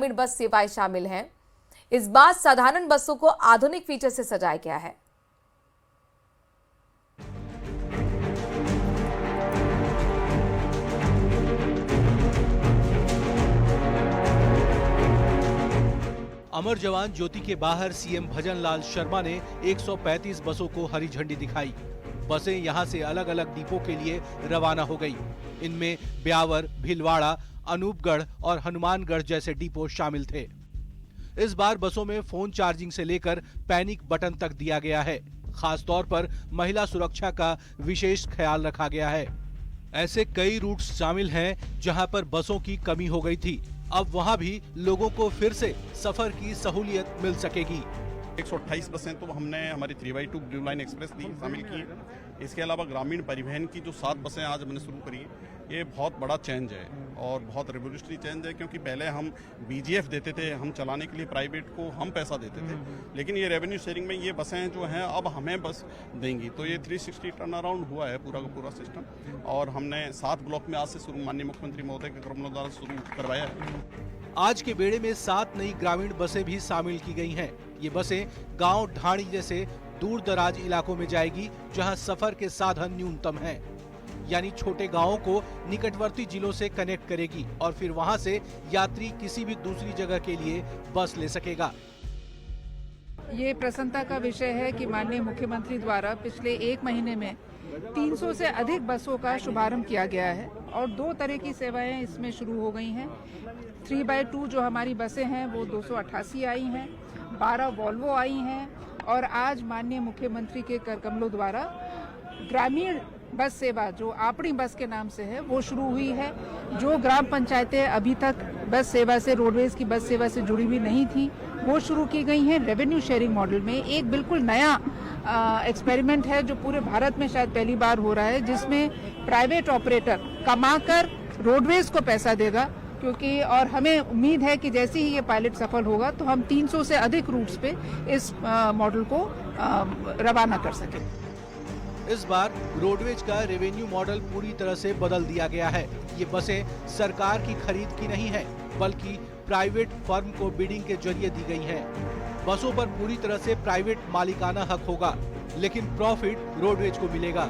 ग्रामीण बस सेवाएं शामिल हैं। इस बार साधारण बसों को आधुनिक फीचर से सजाया गया है। अमर जवान ज्योति के बाहर सीएम भजनलाल शर्मा ने 135 बसों को हरी झंडी दिखाई। बसें यहां से अलग अलग डिपो के लिए रवाना हो गई। इनमें ब्यावर, भीलवाड़ा, अनूपगढ़ और हनुमानगढ़ जैसे डिपो शामिल थे। इस बार बसों में फोन चार्जिंग से लेकर पैनिक बटन तक दिया गया है। खास तौर पर महिला सुरक्षा का विशेष ख्याल रखा गया है। ऐसे कई रूट्स शामिल हैं जहां पर बसों की कमी हो गई थी। अब वहां भी लोगों को फिर से सफर की सहूलियत मिल सकेगी। 128 बसें तो हमने हमारी 3x2 ब्लू लाइन एक्सप्रेस दी शामिल की। इसके अलावा ग्रामीण परिवहन की जो 7 बसें आज हमने शुरू करी, ये बहुत बड़ा चेंज है और बहुत रिवोल्यूशनरी चेंज है, क्योंकि पहले हम बीजीएफ देते थे, हम चलाने के लिए प्राइवेट को हम पैसा देते थे, लेकिन ये रेवेन्यू शेयरिंग में ये बसें जो हैं अब हमें बस देंगी। तो ये 360 टर्न अराउंड हुआ है पूरा का पूरा सिस्टम, और हमने 7 ब्लॉक में आज से शुरू माननीय मुख्यमंत्री महोदय के कदमों द्वारा शुरू करवाया है। आज के बेड़े में 7 नई ग्रामीण बसें भी शामिल की गई हैं। ये बसें गांव ढाणी जैसे दूर दराज इलाकों में जाएगी, जहां सफर के साधन न्यूनतम हैं। यानी छोटे गांवों को निकटवर्ती जिलों से कनेक्ट करेगी और फिर वहां से यात्री किसी भी दूसरी जगह के लिए बस ले सकेगा। ये प्रसन्नता का विषय है कि माननीय मुख्यमंत्री द्वारा पिछले 1 महीने में 300 से अधिक बसों का शुभारंभ किया गया है और 2 तरह की सेवाएं इसमें शुरू हो गई हैं। 3x2 जो हमारी बसें हैं वो 288 आई हैं, 12 वॉल्वो आई हैं और आज माननीय मुख्यमंत्री के कर कमलों द्वारा ग्रामीण बस सेवा जो आपणी बस के नाम से है वो शुरू हुई है। जो ग्राम पंचायतें अभी तक बस सेवा से, रोडवेज की बस सेवा से जुड़ी हुई नहीं थी, वो शुरू की गई हैं रेवेन्यू शेयरिंग मॉडल में। एक बिल्कुल नया एक्सपेरिमेंट है जो पूरे भारत में शायद पहली बार हो रहा है, जिसमें प्राइवेट ऑपरेटर कमाकर रोडवेज को पैसा देगा, क्योंकि और हमें उम्मीद है कि जैसे ही ये पायलट सफल होगा तो हम 300 से अधिक रूट्स पे इस मॉडल को रवाना कर सकें। इस बार रोडवेज का रेवेन्यू मॉडल पूरी तरह से बदल दिया गया है। ये बसें सरकार की खरीद की नहीं है, बल्कि प्राइवेट फर्म को बिडिंग के जरिए दी गई हैं। बसों पर पूरी तरह से प्राइवेट मालिकाना हक होगा, लेकिन प्रॉफिट रोडवेज को मिलेगा।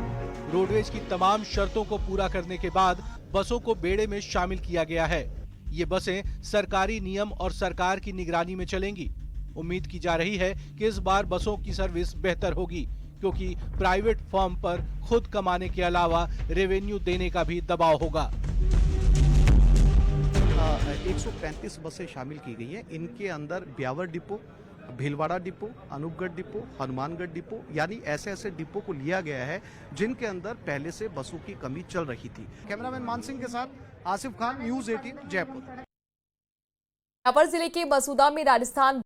रोडवेज की तमाम शर्तों को पूरा करने के बाद बसों को बेड़े में शामिल किया गया है। ये बसें सरकारी नियम और सरकार की निगरानी में चलेंगी। उम्मीद की जा रही है कि इस बार बसों की सर्विस बेहतर होगी, क्योंकि प्राइवेट फर्म पर खुद कमाने के अलावा रेवेन्यू देने का भी दबाव होगा। 135 बसें शामिल की गई हैं। इनके अंदर Beawar depot, Bhilwara depot, Anupgarh depot, Hanumangarh depot, यानी ऐसे ऐसे डिपो को लिया गया है जिनके अंदर पहले से बसों की कमी चल रही थी। कैमरामैन मान सिंह के साथ आसिफ खान, न्यूज़ 18 जयपुर। रायपुर जिले के मसूदा में राजस्थान